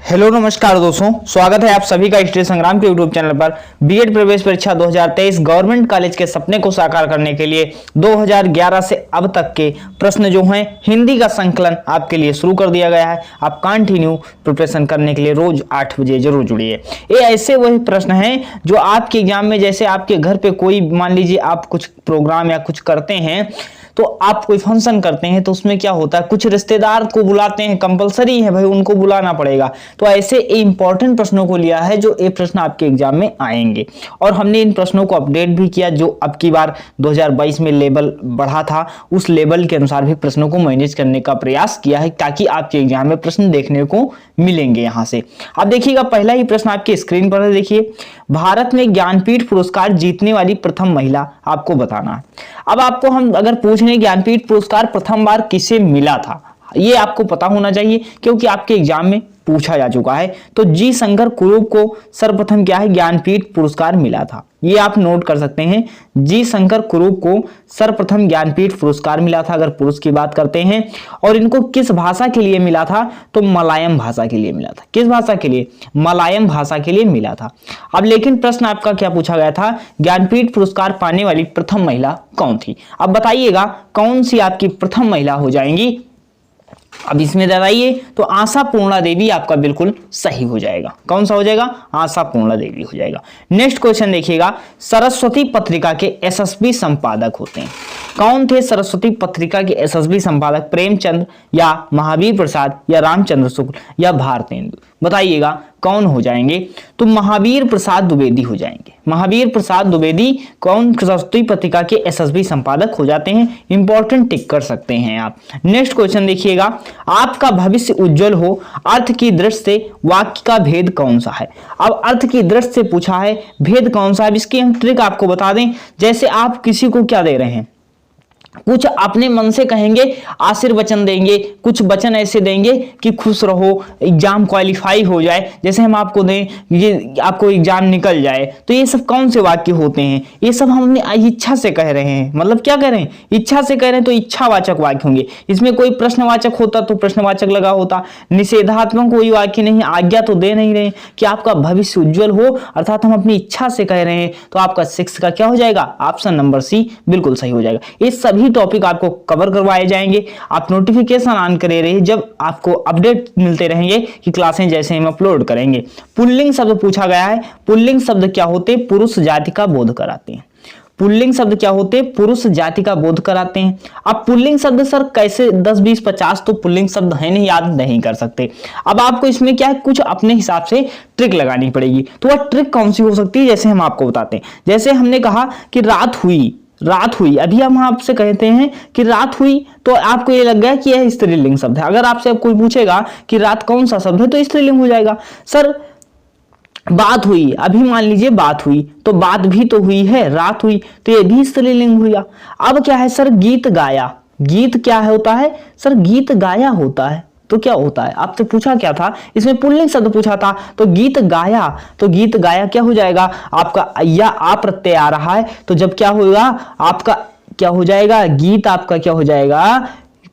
Hello नमस्कार दोस्तों, स्वागत है आप सभी का स्टडी संग्राम के यूट्यूब चैनल पर। बीएड प्रवेश परीक्षा 2023 गवर्नमेंट कॉलेज के सपने को साकार करने के लिए 2011 से अब तक के प्रश्न जो हैं हिंदी का संकलन आपके लिए शुरू कर दिया गया है। आप कंटिन्यू प्रिपरेशन करने के लिए रोज 8 बजे जरूर जुड़िए। ये ऐसे वही प्रश्न हैं जो आपके एग्जाम में, जैसे आपके घर पे कोई मान लीजिए आप कुछ प्रोग्राम या कुछ करते हैं, तो आप कोई फंक्शन करते हैं तो उसमें क्या होता है, कुछ रिश्तेदार को बुलाते हैं, कंपलसरी है भाई, उनको बुलाना पड़ेगा। तो ऐसे इंपॉर्टेंट प्रश्नों को लिया है जो ये प्रश्न आपके एग्जाम में आएंगे, और हमने इन प्रश्नों को अपडेट भी किया। जो अब की बार 2022 में लेवल बढ़ा था, उस लेवल के अनुसार भी प्रश्नों को मैनेज करने का प्रयास किया है, ताकि आपके एग्जाम में प्रश्न देखने को मिलेंगे। यहां से आप देखिएगा, पहला ही प्रश्न आपकी स्क्रीन पर है। देखिए, भारत में ज्ञानपीठ पुरस्कार जीतने वाली प्रथम महिला आपको बताना है। अब आपको हम अगर पूछने ज्ञानपीठ पुरस्कार प्रथम बार किसे मिला था, ये आपको पता होना चाहिए, क्योंकि आपके एग्जाम में पूछा जा चुका है। तो जी शंकर कुरूप को सर्वप्रथम क्या है, ज्ञानपीठ पुरस्कार मिला था। ये आप नोट कर सकते हैं, जी शंकर कुरूप को सर्वप्रथम ज्ञानपीठ पुरस्कार मिला था, अगर पुरुष की बात करते हैं। और इनको किस भाषा के लिए मिला था, तो मलयालम भाषा के लिए मिला था। किस भाषा के लिए, मलयालम भाषा के लिए मिला था। अब लेकिन प्रश्न आपका क्या पूछा गया था, ज्ञानपीठ पुरस्कार पाने वाली प्रथम महिला कौन थी। अब बताइएगा कौन सी आपकी प्रथम महिला हो जाएंगी। अब इसमें बताइए, तो आशा पूर्णा देवी आपका बिल्कुल सही हो जाएगा। कौन सा हो जाएगा, आशा पूर्णा देवी हो जाएगा। नेक्स्ट क्वेश्चन देखिएगा, सरस्वती पत्रिका के एसएसबी संपादक होते हैं कौन थे। सरस्वती पत्रिका के एसएसबी संपादक प्रेमचंद या महावीर प्रसाद या रामचंद्र शुक्ल या भारतेंदु, बताइएगा कौन हो जाएंगे। तो महावीर प्रसाद द्विवेदी हो जाएंगे। महावीर प्रसाद द्विवेदी कौन सरस्वती पत्रिका के एसएसबी संपादक हो जाते हैं। इंपॉर्टेंट टिक कर सकते हैं आप। नेक्स्ट क्वेश्चन देखिएगा, आपका भविष्य उज्जवल हो, अर्थ की दृष्टि से वाक्य का भेद कौन सा है। अब अर्थ की दृष्टि से पूछा है, भेद कौन सा है, इसकी हम ट्रिक आपको बता दें। जैसे आप किसी को क्या दे रहे हैं, कुछ अपने मन से कहेंगे, आशीर्वचन देंगे, कुछ वचन ऐसे देंगे कि खुश रहो, एग्जाम क्वालिफाई हो जाए, जैसे हम आपको दें ये आपको एग्जाम निकल जाए। तो ये सब कौन से वाक्य होते हैं, ये सब हम अपनी इच्छा से कह रहे हैं। मतलब क्या कह रहे हैं, इच्छा से कह रहे हैं, तो इच्छावाचक वाक्य होंगे। इसमें कोई प्रश्नवाचक होता तो प्रश्नवाचक लगा होता। निषेधात्मक कोई वाक्य नहीं, आज्ञा तो दे नहीं रहे कि आपका भविष्य उज्जवल हो, अर्थात हम अपनी इच्छा से कह रहे हैं। तो आपका 6 का क्या हो जाएगा, ऑप्शन नंबर सी बिल्कुल सही हो जाएगा। ये सभी टॉपिक आपको कवर करवाए जाएंगे। आप नोटिफिकेशन ऑन करे रहिए, जब आपको अपडेट मिलते रहेंगे कि क्लासें जैसे हम अपलोड करेंगे। पुल्लिंग शब्द पूछा गया है। पुल्लिंग शब्द क्या होते हैं, पुरुष जाति का बोध कराते हैं। पुल्लिंग शब्द क्या होते हैं, पुरुष जाति का बोध कराते हैं। अब पुल्लिंग शब्द सर कैसे 10 20 50 तो पुल्लिंग शब्द है नहीं, याद नहीं कर सकते। अब आपको इसमें क्या है, कुछ अपने हिसाब से ट्रिक लगानी पड़ेगी। तो वह ट्रिक कौन सी हो सकती है, जैसे हम आपको बताते हैं। जैसे हमने कहा कि रात हुई, रात हुई, अभी हम आपसे कहते हैं कि रात हुई, तो आपको ये लग गया कि यह स्त्रीलिंग शब्द है। अगर आपसे कोई पूछेगा कि रात कौन सा शब्द है, तो स्त्रीलिंग हो जाएगा। सर बात हुई, अभी मान लीजिए बात हुई, तो बात भी तो हुई है, रात हुई, तो ये भी स्त्रीलिंग हुआ। अब क्या है सर, गीत गाया, गीत क्या होता है सर, गीत गाया होता है। तो क्या होता है, आपसे पूछा क्या था, इसमें पुल्लिंग शब्द पूछा था, तो गीत गाया, तो गीत गाया क्या हो जाएगा, आपका या आ प्रत्यय आ रहा है, तो जब क्या होगा, आपका क्या हो जाएगा, गीत आपका क्या हो जाएगा,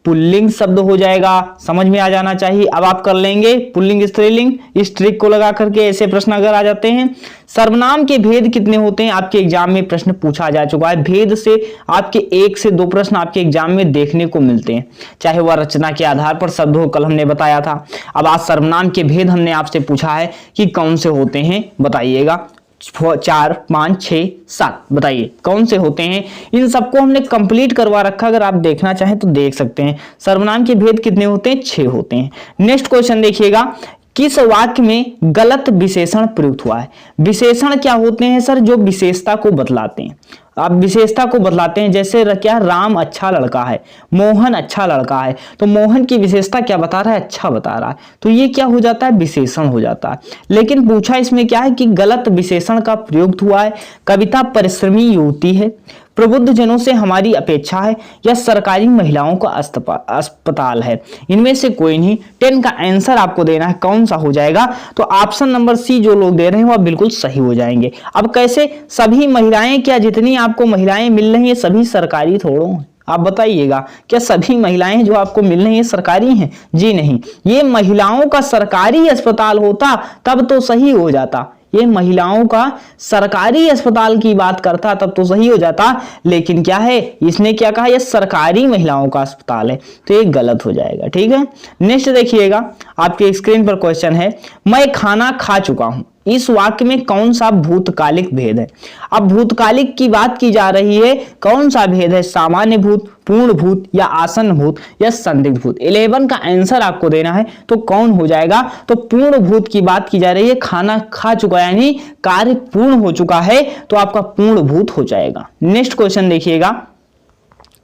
पुल्लिंग शब्द हो जाएगा। समझ में आ जाना चाहिए। अब आप कर लेंगे पुल्लिंग स्त्रीलिंग, इस ट्रिक को लगा करके ऐसे प्रश्न अगर आ जाते हैं। सर्वनाम के भेद कितने होते हैं, आपके एग्जाम में प्रश्न पूछा जा चुका है। भेद से आपके 1 से 2 प्रश्न आपके एग्जाम में देखने को मिलते हैं, चाहे वह रचना के आधार पर शब्द हो, कल हमने बताया था। अब आज सर्वनाम के भेद हमने आपसे पूछा है कि कौन से होते हैं, बताइएगा। 4 5 6 7 बताइए कौन से होते हैं। इन सबको हमने कंप्लीट करवा रखा, अगर आप देखना चाहें तो देख सकते हैं। सर्वनाम के भेद कितने होते हैं, 6 होते हैं। नेक्स्ट क्वेश्चन देखिएगा, किस वाक्य में गलत विशेषण प्रयुक्त हुआ है। विशेषण क्या होते हैं सर, जो विशेषता को बतलाते हैं। आप विशेषता को बतलाते हैं, जैसे क्या, राम अच्छा लड़का है, मोहन अच्छा लड़का है, तो मोहन की विशेषता क्या बता रहा है, अच्छा बता रहा है, तो ये क्या हो जाता है, विशेषण हो जाता है। लेकिन पूछा इसमें क्या है कि गलत विशेषण का प्रयोग हुआ है। कविता परिश्रमी युवती है, प्रबुद्ध जनों से हमारी अपेक्षा है, या सरकारी महिलाओं का अस्पताल है। इनमें से कोई नहीं। 10 का आंसर आपको देना है, कौन सा हो जाएगा, तो ऑप्शन नंबर सी जो लोग दे रहे हैं वह बिल्कुल सही हो जाएंगे। अब कैसे, सभी महिलाएं, क्या जितनी आपको महिलाएं मिल रही है सभी सरकारी थोड़ो, आप बताइएगा, क्या सभी महिलाएं जो आपको मिल रही हैं सरकारी हैं? जी नहीं, ये महिलाओं का सरकारी अस्पताल होता तब तो सही हो जाता, ये महिलाओं का सरकारी अस्पताल की बात करता तब तो सही हो जाता, लेकिन क्या है, इसने क्या कहा, ये सरकारी महिलाओं का अस्पताल है, तो ये गलत हो जाएगा। ठीक है, नेक्स्ट देखिएगा, आपके स्क्रीन पर क्वेश्चन है, मैं खाना खा चुका हूं, इस वाक्य में कौन सा भूतकालिक भेद है? अब भूतकालिक की बात की जा रही है, कौन सा भेद है, सामान्य भूत, पूर्ण भूत या आसन्न भूत या संदिग्ध भूत? 11 का आंसर आपको देना है, तो कौन हो जाएगा? तो पूर्ण भूत की बात की जा रही है, खाना खा चुका यानी कार्य पूर्ण हो चुका है, तो आपका पूर्ण भूत हो जाएगा। नेक्स्ट क्वेश्चन देखिएगा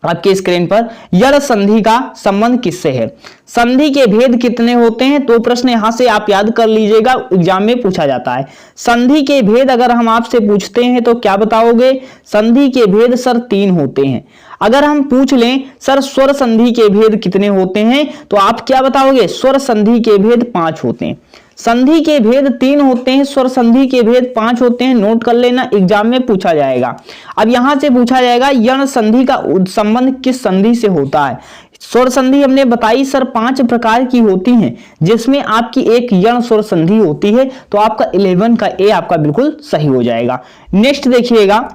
आपके स्क्रीन पर, यड़ संधि का संबंध किससे है? संधि के भेद कितने होते हैं? तो प्रश्न यहां से आप याद कर लीजिएगा, एग्जाम में पूछा जाता है। संधि के भेद अगर हम आपसे पूछते हैं तो क्या बताओगे? संधि के भेद सर 3 होते हैं। अगर हम पूछ लें सर स्वर संधि के भेद कितने होते हैं, तो आप क्या बताओगे? स्वर संधि के भेद 5 होते हैं। संधि के भेद 3 होते हैं, स्वर संधि के भेद 5 होते हैं, नोट कर लेना, एग्जाम में पूछा जाएगा। अब यहां से पूछा जाएगा यण संधि का संबंध किस संधि से होता है? स्वर संधि हमने बताई सर 5 प्रकार की होती हैं, जिसमें आपकी एक यण स्वर संधि होती है, तो आपका 11 का ए आपका बिल्कुल सही हो जाएगा। नेक्स्ट देखिएगा,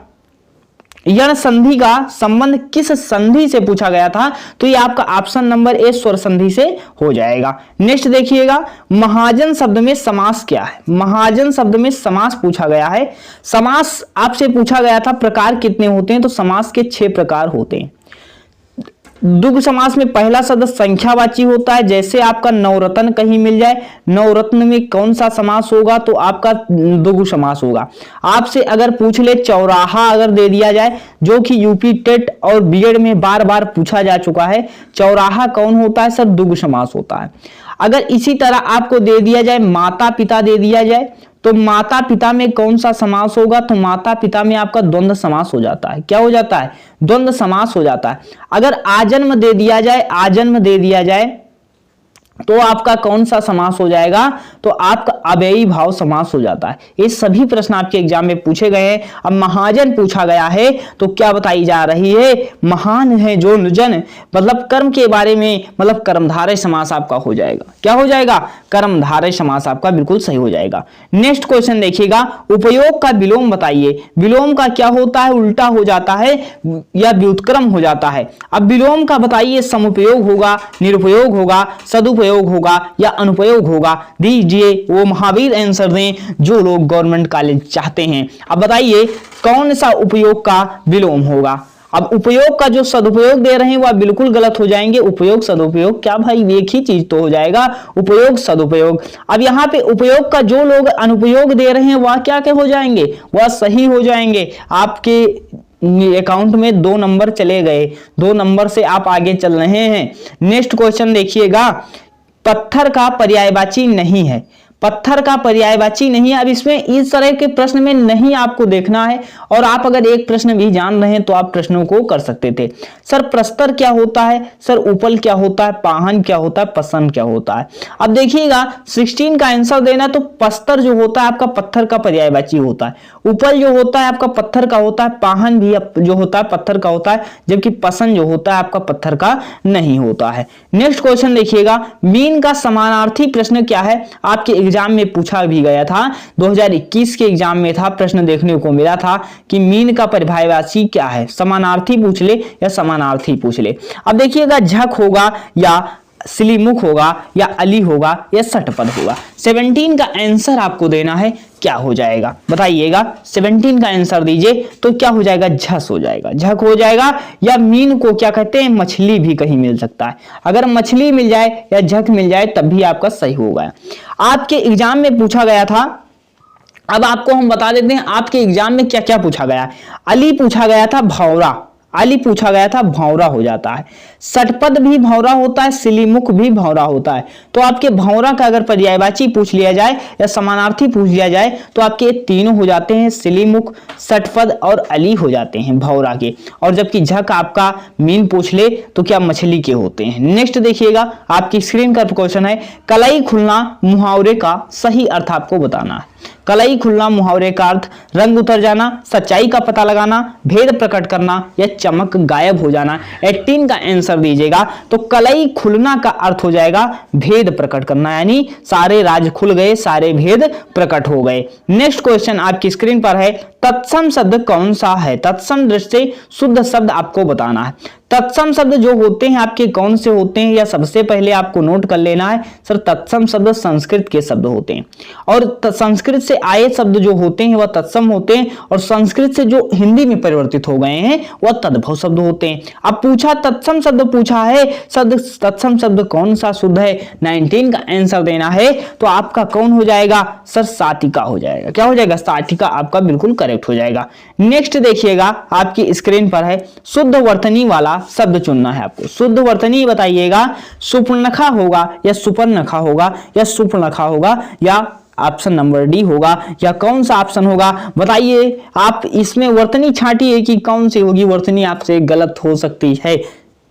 यण संधि का संबंध किस संधि से पूछा गया था? तो ये आपका ऑप्शन नंबर ए स्वर संधि से हो जाएगा। नेक्स्ट देखिएगा, महाजन शब्द में समास क्या है? महाजन शब्द में समास पूछा गया है। समास आपसे पूछा गया था प्रकार कितने होते हैं, तो समास के 6 प्रकार होते हैं। द्विगु समास में पहला शब्द संख्यावाची होता है, जैसे आपका नवरत्न कहीं मिल जाए, नवरत्न में कौन सा समास होगा? तो आपका द्विगु समास होगा। आपसे अगर पूछ ले चौराहा अगर दे दिया जाए, जो कि यूपी टेट और बीएड में बार बार पूछा जा चुका है, चौराहा कौन होता है? सर द्विगु समास होता है। अगर इसी तरह आपको दे दिया जाए माता पिता दे दिया जाए, तो माता पिता में कौन सा समास होगा? तो माता पिता में आपका द्वंद्व समास हो जाता है। क्या हो जाता है? द्वंद्व समास हो जाता है। अगर आजन्म दे दिया जाए, आजन्म दे दिया जाए, तो आपका कौन सा समास हो जाएगा? तो आपका अव्ययी भाव समास हो जाता है। ये सभी प्रश्न आपके एग्जाम में पूछे गए हैं। अब महाजन पूछा गया है, तो क्या बताई जा रही है? महान है जो जन, मतलब कर्म के बारे में, मतलब कर्मधारय समास आपका हो जाएगा। क्या हो जाएगा? कर्मधारय समास आपका बिल्कुल सही हो जाएगा। नेक्स्ट क्वेश्चन देखिएगा, उपयोग का विलोम बताइए। विलोम का क्या होता है? उल्टा हो जाता है या व्युत्क्रम हो जाता है। अब विलोम का बताइए, समुपयोग होगा, निरुपयोग होगा, सदुपयोग होगा या अनुपयोग होगा? दीजिए वो महावीर आंसर दें जो लोग गवर्नमेंट कॉलेज चाहते हैं। अब बताइए कौन सा उपयोग का विलोम होगा? अब उपयोग का जो सदुपयोग दे रहे हैं वह बिल्कुल गलत हो जाएंगे। उपयोग सदुपयोग क्या भाई, एक ही चीज तो हो जाएगा, उपयोग सदुपयोग। अब यहाँ पे उपयोग का जो लोग अनुपयोग दे रहे हैं वह क्या क्या हो जाएंगे? वह सही हो जाएंगे। आपके अकाउंट में 2 नंबर चले गए, 2 नंबर से आप आगे चल रहे हैं। नेक्स्ट क्वेश्चन देखिएगा, पत्थर का पर्यायवाची नहीं है। पत्थर का पर्यायवाची नहीं है। अब इसमें इस तरह के प्रश्न में नहीं आपको देखना है, और आप अगर एक प्रश्न भी जान रहे हैं तो आप प्रश्नों को कर सकते थे। सर प्रस्तर क्या होता है? सर उपल क्या होता है? पाहन क्या होता है? पसन क्या होता है? अब देखिएगा 16 का आंसर देना, तो पस्तर जो होता है आपका पत्थर का पर्यायवाची होता है, उपल जो होता है आपका पत्थर का होता है, पाहन भी जो होता है पत्थर का होता है, जबकि पसन जो होता है आपका पत्थर का नहीं होता है। नेक्स्ट क्वेश्चन देखिएगा, मीन का समानार्थी प्रश्न क्या है? आपके एग्जाम में पूछा भी गया था, 2021 के एग्जाम में था, प्रश्न देखने को मिला था कि मीन का पर्यायवाची क्या है? समानार्थी पूछ ले या समानार्थी पूछ ले। अब देखिएगा झक होगा या सिलीमुख होगा या अली होगा या सटपद होगा। 17 का आंसर आपको देना है, क्या हो जाएगा बताइएगा? 17 का आंसर दीजिए, तो क्या हो जाएगा? झस हो जाएगा, झक हो जाएगा। या मीन को क्या कहते हैं? मछली भी कहीं मिल सकता है। अगर मछली मिल जाए या झक मिल जाए तब भी आपका सही होगा। आपके एग्जाम में पूछा गया था, अब आपको हम बता देते हैं आपके एग्जाम में क्या क्या पूछा गया। अली पूछा गया था, भौरा, अली पूछा गया था, भौरा हो जाता है। सटपद भी भौरा होता है, सिलीमुख भी भौरा होता है। तो आपके भौरा का अगर पर्यायवाची पूछ लिया जाए या समानार्थी पूछ लिया जाए तो आपके तीनों हो जाते हैं, सिलीमुख, सटपद और अली हो जाते हैं भौरा के। और जबकि झक आपका मीन पूछ ले तो क्या मछली के होते हैं। नेक्स्ट देखिएगा, आपकी स्क्रीन का क्वेश्चन है, कलाई खुलना मुहावरे का सही अर्थ आपको बताना है। कलाई खुलना मुहावरे का अर्थ रंग उतर जाना, सच्चाई का पता लगाना, भेद प्रकट करना या चमक गायब हो जाना। 18 का आंसर दीजिएगा। तो कलई खुलना का अर्थ हो जाएगा भेद प्रकट करना, यानी सारे राज खुल गए, सारे भेद प्रकट हो गए। नेक्स्ट क्वेश्चन आपकी स्क्रीन पर है, तत्सम शब्द कौन सा है? तत्सम दृष्टि से शुद्ध शब्द आपको बताना है। तत्सम शब्द जो होते हैं आपके कौन से होते हैं, या सबसे पहले आपको नोट कर लेना है सर, तत्सम शब्द संस्कृत के शब्द होते हैं, और संस्कृत से आए शब्द जो होते हैं वह तत्सम होते हैं, और संस्कृत से जो हिंदी में परिवर्तित हो गए हैं वह तद्भव शब्द होते हैं। अब पूछा तत्सम शब्द पूछा है, शब्द तत्सम शब्द कौन सा शुद्ध है? 19 का आंसर देना है। तो आपका कौन हो जाएगा सर? साटिका हो जाएगा। क्या हो जाएगा? साटिका आपका बिल्कुल करेक्ट हो जाएगा। नेक्स्ट देखिएगा आपकी स्क्रीन पर है, शुद्ध वर्तनी वाला शब्द चुनना है आपको। शुद्ध वर्तनी बताइएगा, सुपर्णखा होगा या सुपर्णखा होगा या सुपर्णखा होगा या ऑप्शन नंबर डी होगा, या कौन सा ऑप्शन होगा बताइए। आप इसमें वर्तनी छांटिए कि कौन सी होगी वर्तनी, आपसे गलत हो सकती है।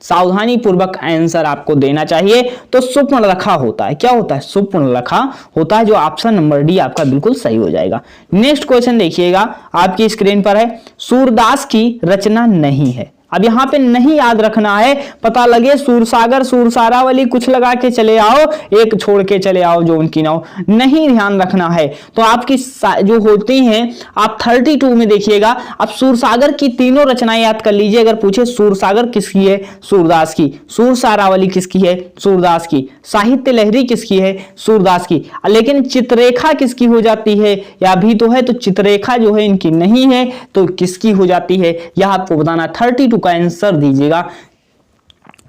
सावधानी पूर्वक आंसर आपको देना चाहिए। तो सुपर्णरेखा होता है। क्या होता है? सुपर्णरेखा होता है, जो ऑप्शन नंबर डी आपका बिल्कुल सही हो जाएगा। नेक्स्ट क्वेश्चन देखिएगा आपकी स्क्रीन पर है, सूरदास की रचना नहीं है। अब यहां पे नहीं याद रखना है, पता लगे सूरसागर सूरसारावली कुछ लगा के चले आओ, एक छोड़ के चले आओ जो उनकी ना हो, नहीं ध्यान रखना है। तो आपकी जो होती हैं आप 32 में देखिएगा। अब सूरसागर की तीनों रचनाएं याद कर लीजिए। अगर पूछे सूरसागर किसकी है? सूरदास की। सूरसारावली किसकी है? सूरदास की। साहित्य लहरी किसकी है? सूरदास की। लेकिन चित्ररेखा किसकी हो जाती है? या भी तो है, तो चित्ररेखा जो है इनकी नहीं है, तो किसकी हो जाती है यह आपको बताना। 32 का आंसर दीजिएगा।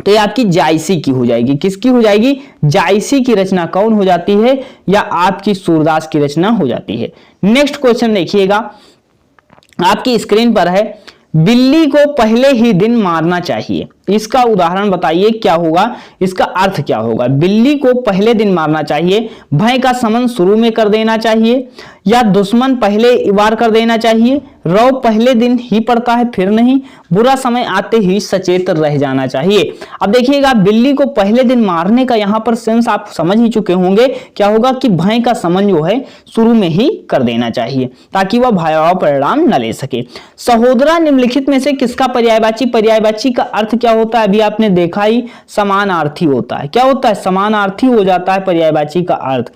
तो ये आपकी जायसी की हो जाएगी। किसकी हो जाएगी? जायसी की रचना कौन हो जाती है? या आपकी सूरदास की रचना हो जाती है। नेक्स्ट क्वेश्चन देखिएगा आपकी स्क्रीन पर है, बिल्ली को पहले ही दिन मारना चाहिए। इसका उदाहरण बताइए क्या होगा, इसका अर्थ क्या होगा? बिल्ली को पहले दिन मारना चाहिए, भय का शमन शुरू में कर देना चाहिए, या दुश्मन पहले वार कर देना चाहिए, रौ पहले दिन ही पड़ता है फिर नहीं, बुरा समय आते ही सचेत रह जाना चाहिए। अब देखिएगा बिल्ली को पहले दिन मारने का यहां पर सेंस आप समझ ही चुके होंगे। क्या होगा कि भय का शमन जो है शुरू में ही कर देना चाहिए, ताकि वह भयावह परिणाम न ले सके। सहोदरा निम्नलिखित में से किसका पर्यायवाची? पर्यायवाची का अर्थ क्या होता है? अभी आपने देखा ही, समानार्थी होता है। क्या होता है? समानार्थी हो जाता है पर्यायवाची का अर्थ।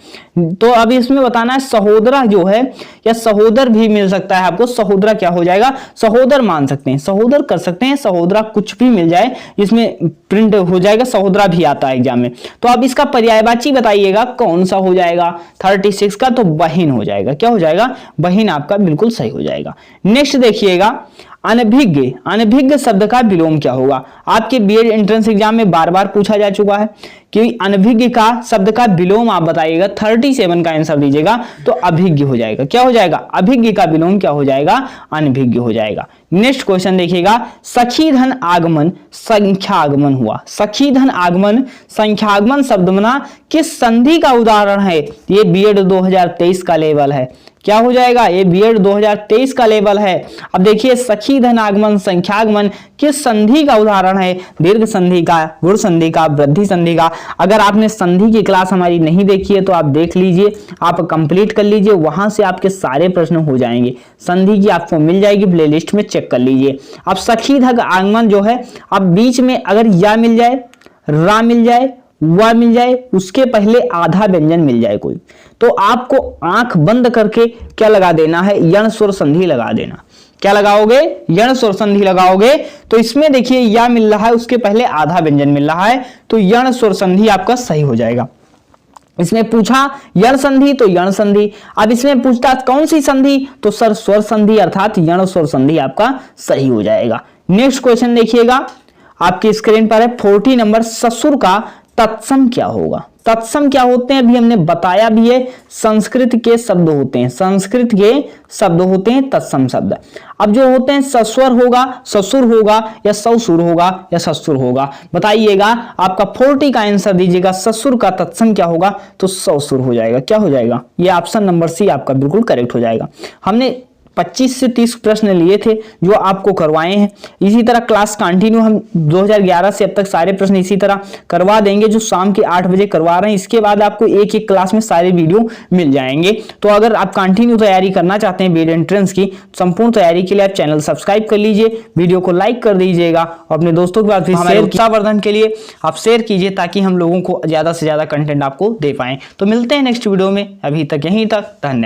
तो अभी इसमें बताना है सहोदरा जो है, या सहोदर भी मिल सकता है आपको। सहोदरा क्या हो जाएगा? सहोदर मान सकते हैं, सहोदर कर सकते हैं, सहोदरा कुछ भी मिल जाए, इसमें प्रिंट हो जाएगा। सहोदरा भी आता है एग्जाम में। तो अब इसका पर्यायवाची बताइएगा कौन सा हो जाएगा? 36 का तो बहिन हो जाएगा। क्या हो जाएगा? बहिन आपका बिल्कुल सही हो जाएगा। नेक्स्ट देखिएगा अनभिज्ञ। अनभिज्ञ शब्द का विलोम क्या होगा? आपके बीएड एंट्रेंस एग्जाम में बार बार पूछा जा चुका है कि अनभिज्ञ का शब्द का विलोम आप बताइएगा। 37 का आंसर दीजिएगा तो अभिज्ञ हो जाएगा। क्या हो जाएगा? अभिज्ञ का विलोम क्या हो जाएगा? अनभिज्ञ हो जाएगा। नेक्स्ट क्वेश्चन देखिएगा, सखी धन आगमन संख्यागमन हुआ। सखी धन आगमन संख्यागमन शब्द बना किस संधि का उदाहरण है? ये बीएड 2023 का लेवल है। क्या हो जाएगा? ये बीएड 2023 का लेवल है। अब देखिए सखी धन आगमन संख्यागमन किस संधि का उदाहरण है? दीर्घ संधि का, गुण संधि का, वृद्धि संधि का। अगर आपने संधि की क्लास हमारी नहीं देखी है तो आप देख लीजिए, आप कंप्लीट कर लीजिए, वहां से आपके सारे प्रश्न हो जाएंगे। संधि की आपको मिल जाएगी, प्लेलिस्ट में चेक कर लीजिए। अब सखी धन आगमन जो है, अब बीच में अगर या मिल जाए, रा मिल जाए, वा मिल जाए, उसके पहले आधा व्यंजन मिल जाए कोई, तो आपको आंख बंद करके क्या लगा देना है? यण स्वर संधि लगा देना। क्या लगाओगे? यण स्वर संधि लगाओगे। तो इसमें देखिए या मिल रहा है, उसके पहले आधा व्यंजन मिल रहा है, तो यण स्वर संधि आपका सही हो जाएगा। इसमें पूछा यण संधि तो यण संधि। अब इसमें पूछता कौन सी संधि, तो सर स्वर संधि अर्थात यण स्वर संधि आपका सही हो जाएगा। नेक्स्ट क्वेश्चन देखिएगा आपकी स्क्रीन पर है 40 नंबर, ससुर का तत्सम क्या होगा? तत्सम क्या होते हैं अभी हमने बताया भी है, संस्कृत के शब्द होते हैं, संस्कृत के शब्द होते हैं तत्सम शब्द। अब जो होते हैं सस्वर होगा, ससुर होगा, या ससुर होगा, या ससुर होगा, बताइएगा। आपका 40 का आंसर दीजिएगा। ससुर का तत्सम क्या होगा? तो ससुर हो जाएगा। क्या हो जाएगा? ये ऑप्शन नंबर सी आपका बिल्कुल करेक्ट हो जाएगा। हमने 25 से 30 प्रश्न लिए थे जो आपको करवाए हैं। इसी तरह क्लास कंटिन्यू हम 2011 से अब तक सारे प्रश्न इसी तरह करवा देंगे जो शाम के 8 बजे करवा रहे हैं। इसके बाद आपको एक एक क्लास में सारे वीडियो मिल जाएंगे। तो अगर आप कंटिन्यू तैयारी करना चाहते हैं बीएड एंट्रेंस की संपूर्ण तैयारी के लिए आप चैनल सब्सक्राइब कर लीजिए, वीडियो को लाइक कर दीजिएगा और अपने दोस्तों के पास भी हमारे उत्साहवर्धन के लिए आप शेयर कीजिए ताकि हम लोगों को ज्यादा से ज्यादा कंटेंट आपको दे पाएं। तो मिलते हैं नेक्स्ट वीडियो में, अभी तक यहीं तक, धन्यवाद।